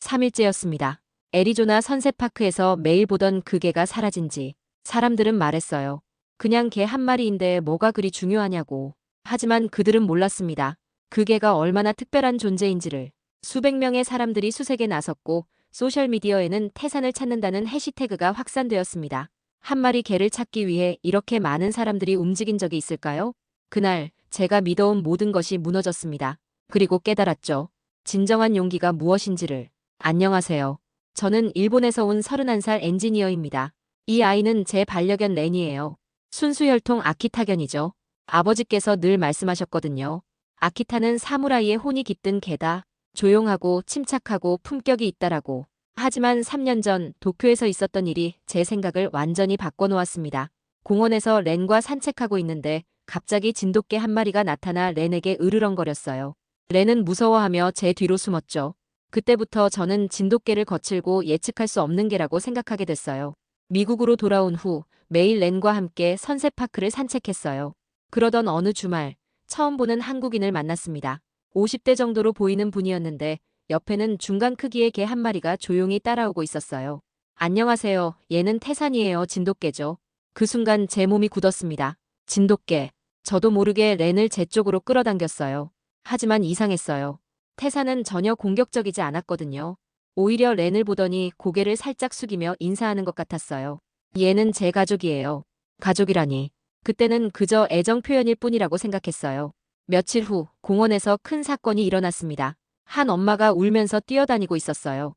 3일째였습니다. 애리조나 선셋파크에서 매일 보던 그 개가 사라진 지 사람들은 말했어요. 그냥 개 한 마리인데 뭐가 그리 중요하냐고. 하지만 그들은 몰랐습니다. 그 개가 얼마나 특별한 존재인지를. 수백 명의 사람들이 수색에 나섰고 소셜미디어에는 태산을 찾는다는 해시태그가 확산되었습니다. 한 마리 개를 찾기 위해 이렇게 많은 사람들이 움직인 적이 있을까요? 그날 제가 믿어온 모든 것이 무너졌습니다. 그리고 깨달았죠. 진정한 용기가 무엇인지를. 안녕하세요. 저는 일본에서 온 31살 엔지니어입니다. 이 아이는 제 반려견 렌이에요. 순수혈통 아키타견이죠. 아버지께서 늘 말씀하셨거든요. 아키타는 사무라이의 혼이 깃든 개다. 조용하고 침착하고 품격이 있다라고. 하지만 3년 전 도쿄에서 있었던 일이 제 생각을 완전히 바꿔놓았습니다. 공원에서 렌과 산책하고 있는데 갑자기 진돗개 한 마리가 나타나 렌에게 으르렁거렸어요. 렌은 무서워하며 제 뒤로 숨었죠. 그때부터 저는 진돗개를 거칠고 예측할 수 없는 개라고 생각하게 됐어요. 미국으로 돌아온 후 매일 렌과 함께 선셋파크를 산책했어요. 그러던 어느 주말 처음 보는 한국인을 만났습니다. 50대 정도로 보이는 분이었는데 옆에는 중간 크기의 개 한 마리가 조용히 따라오고 있었어요. 안녕하세요. 얘는 태산이에요. 진돗개죠. 그 순간 제 몸이 굳었습니다. 진돗개. 저도 모르게 렌을 제 쪽으로 끌어당겼어요. 하지만 이상했어요. 태산은 전혀 공격적이지 않았거든요. 오히려 렌을 보더니 고개를 살짝 숙이며 인사하는 것 같았어요. 얘는 제 가족이에요. 가족이라니. 그때는 그저 애정 표현일 뿐이라고 생각했어요. 며칠 후 공원에서 큰 사건이 일어났습니다. 한 엄마가 울면서 뛰어다니고 있었어요.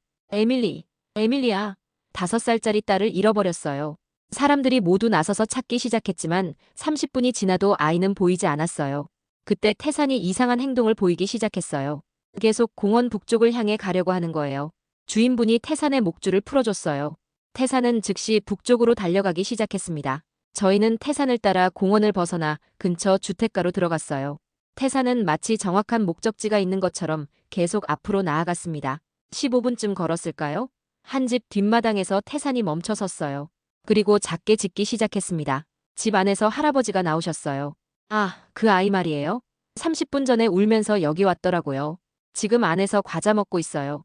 에밀리야. 5살짜리 딸을 잃어버렸어요. 사람들이 모두 나서서 찾기 시작했지만 30분이 지나도 아이는 보이지 않았어요. 그때 태산이 이상한 행동을 보이기 시작했어요. 계속 공원 북쪽을 향해 가려고 하는 거예요. 주인분이 태산의 목줄을 풀어줬어요. 태산은 즉시 북쪽으로 달려가기 시작했습니다. 저희는 태산을 따라 공원을 벗어나 근처 주택가로 들어갔어요. 태산은 마치 정확한 목적지가 있는 것처럼 계속 앞으로 나아갔습니다. 15분쯤 걸었을까요? 한 집 뒷마당에서 태산이 멈춰 섰어요. 그리고 작게 짖기 시작했습니다. 집 안에서 할아버지가 나오셨어요. 아, 그 아이 말이에요? 30분 전에 울면서 여기 왔더라고요. 지금 안에서 과자 먹고 있어요.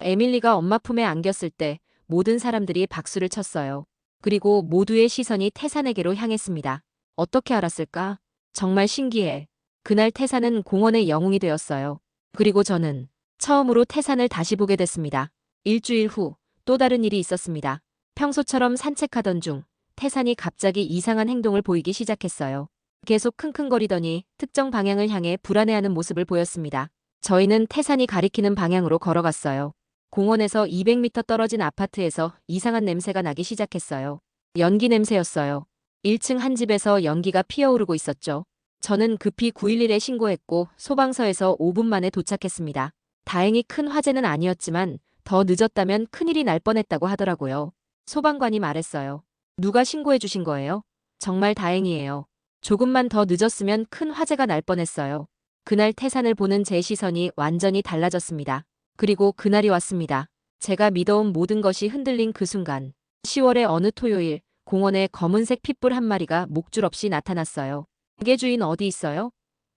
에밀리가 엄마 품에 안겼을 때 모든 사람들이 박수를 쳤어요. 그리고 모두의 시선이 태산에게로 향했습니다. 어떻게 알았을까? 정말 신기해. 그날 태산은 공원의 영웅이 되었어요. 그리고 저는 처음으로 태산을 다시 보게 됐습니다. 일주일 후 또 다른 일이 있었습니다. 평소처럼 산책하던 중 태산이 갑자기 이상한 행동을 보이기 시작했어요. 계속 킁킁거리더니 특정 방향을 향해 불안해하는 모습을 보였습니다. 저희는 태산이 가리키는 방향으로 걸어갔어요. 공원에서 200m 떨어진 아파트에서 이상한 냄새가 나기 시작했어요. 연기 냄새였어요. 1층 한 집에서 연기가 피어오르고 있었죠. 저는 급히 911에 신고했고 소방서에서 5분 만에 도착했습니다. 다행히 큰 화재는 아니었지만 더 늦었다면 큰일이 날 뻔했다고 하더라고요. 소방관이 말했어요. 누가 신고해 주신 거예요? 정말 다행이에요. 조금만 더 늦었으면 큰 화재가 날 뻔했어요. 그날 태산을 보는 제 시선이 완전히 달라졌습니다. 그리고 그날이 왔습니다. 제가 믿어온 모든 것이 흔들린 그 순간. 10월의 어느 토요일, 공원에 검은색 핏불 한 마리가 목줄 없이 나타났어요. 가게 주인 어디 있어요?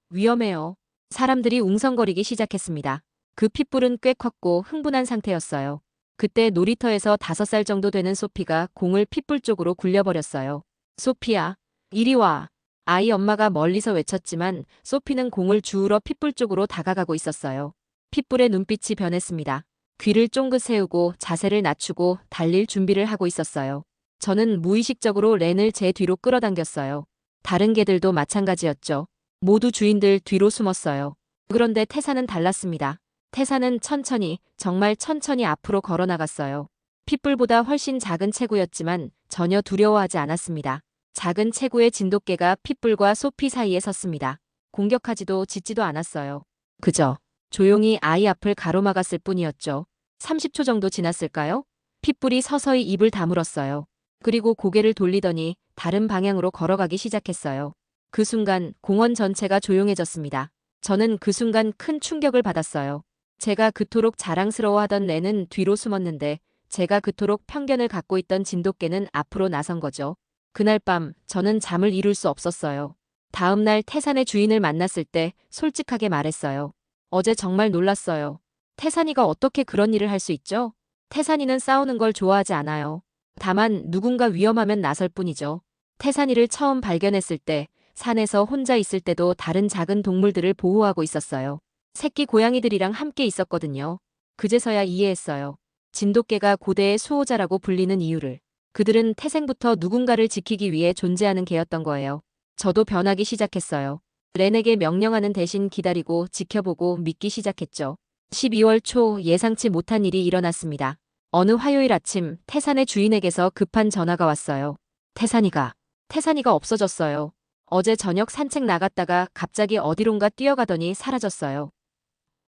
위험해요. 사람들이 웅성거리기 시작했습니다. 그 핏불은 꽤 컸고 흥분한 상태였어요. 그때 놀이터에서 5살 정도 되는 소피가 공을 핏불 쪽으로 굴려버렸어요. 소피야, 이리 와. 아이 엄마가 멀리서 외쳤지만 소피는 공을 주우러 핏불 쪽으로 다가가고 있었어요. 핏불의 눈빛이 변했습니다. 귀를 쫑긋 세우고 자세를 낮추고 달릴 준비를 하고 있었어요. 저는 무의식적으로 렌을 제 뒤로 끌어당겼어요. 다른 개들도 마찬가지였죠. 모두 주인들 뒤로 숨었어요. 그런데 태산은 달랐습니다. 태산은 천천히, 정말 천천히 앞으로 걸어나갔어요. 핏불보다 훨씬 작은 체구였지만 전혀 두려워하지 않았습니다. 작은 체구의 진돗개가 핏불과 소피 사이에 섰습니다. 공격하지도 짖지도 않았어요. 그저 조용히 아이 앞을 가로막았을 뿐이었죠. 30초 정도 지났을까요? 핏불이 서서히 입을 다물었어요. 그리고 고개를 돌리더니 다른 방향으로 걸어가기 시작했어요. 그 순간 공원 전체가 조용해졌습니다. 저는 그 순간 큰 충격을 받았어요. 제가 그토록 자랑스러워하던 렌은 뒤로 숨었는데 제가 그토록 편견을 갖고 있던 진돗개는 앞으로 나선 거죠. 그날 밤 저는 잠을 이룰 수 없었어요. 다음 날 태산의 주인을 만났을 때 솔직하게 말했어요. 어제 정말 놀랐어요. 태산이가 어떻게 그런 일을 할 수 있죠? 태산이는 싸우는 걸 좋아하지 않아요. 다만 누군가 위험하면 나설 뿐이죠. 태산이를 처음 발견했을 때 산에서 혼자 있을 때도 다른 작은 동물들을 보호하고 있었어요. 새끼 고양이들이랑 함께 있었거든요. 그제서야 이해했어요. 진돗개가 고대의 수호자라고 불리는 이유를. 그들은 태생부터 누군가를 지키기 위해 존재하는 개였던 거예요. 저도 변하기 시작했어요. 렌에게 명령하는 대신 기다리고 지켜보고 믿기 시작했죠. 12월 초 예상치 못한 일이 일어났습니다. 어느 화요일 아침 태산의 주인에게서 급한 전화가 왔어요. 태산이가 없어졌어요. 어제 저녁 산책 나갔다가 갑자기 어디론가 뛰어가더니 사라졌어요.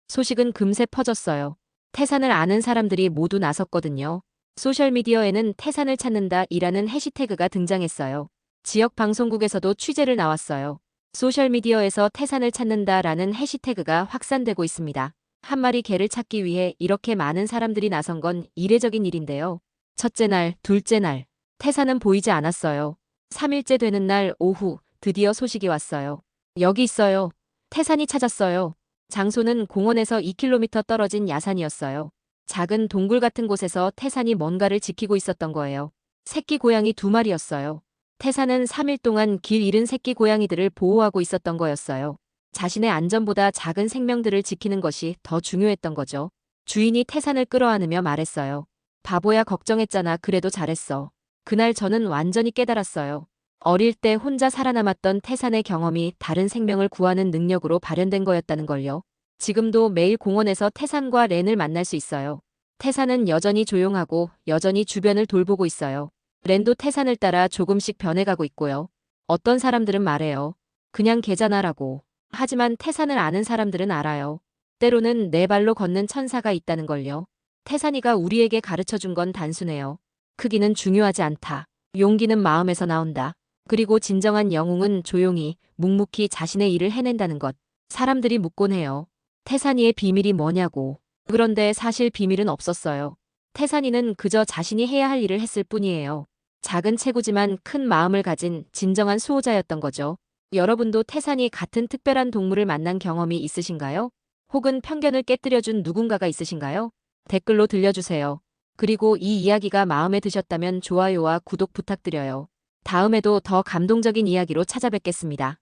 소식은 금세 퍼졌어요. 태산을 아는 사람들이 모두 나섰거든요. 소셜미디어에는 태산을 찾는다이라는 해시태그가 등장했어요. 지역 방송국에서도 취재를 나왔어요. 소셜미디어에서 태산을 찾는다라는 해시태그가 확산되고 있습니다. 한 마리 개를 찾기 위해 이렇게 많은 사람들이 나선 건 이례적인 일인데요. 첫째 날, 둘째 날, 태산은 보이지 않았어요. 3일째 되는 날 오후, 드디어 소식이 왔어요. 여기 있어요. 태산이 찾았어요. 장소는 공원에서 2km 떨어진 야산이었어요. 작은 동굴 같은 곳에서 태산이 뭔가를 지키고 있었던 거예요. 새끼 고양이 2마리였어요. 태산은 3일 동안 길 잃은 새끼 고양이들을 보호하고 있었던 거였어요. 자신의 안전보다 작은 생명들을 지키는 것이 더 중요했던 거죠. 주인이 태산을 끌어안으며 말했어요. 바보야, 걱정했잖아. 그래도 잘했어. 그날 저는 완전히 깨달았어요. 어릴 때 혼자 살아남았던 태산의 경험이 다른 생명을 구하는 능력으로 발현된 거였다는 걸요. 지금도 매일 공원에서 태산과 렌을 만날 수 있어요. 태산은 여전히 조용하고 여전히 주변을 돌보고 있어요. 렌도 태산을 따라 조금씩 변해가고 있고요. 어떤 사람들은 말해요. 그냥 개잖아라고. 하지만 태산을 아는 사람들은 알아요. 때로는 네 발로 걷는 천사가 있다는 걸요. 태산이가 우리에게 가르쳐준 건 단순해요. 크기는 중요하지 않다. 용기는 마음에서 나온다. 그리고 진정한 영웅은 조용히, 묵묵히 자신의 일을 해낸다는 것. 사람들이 묻곤 해요. 태산이의 비밀이 뭐냐고. 그런데 사실 비밀은 없었어요. 태산이는 그저 자신이 해야 할 일을 했을 뿐이에요. 작은 체구지만 큰 마음을 가진 진정한 수호자였던 거죠. 여러분도 태산이 같은 특별한 동물을 만난 경험이 있으신가요? 혹은 편견을 깨뜨려준 누군가가 있으신가요? 댓글로 들려주세요. 그리고 이 이야기가 마음에 드셨다면 좋아요와 구독 부탁드려요. 다음에도 더 감동적인 이야기로 찾아뵙겠습니다.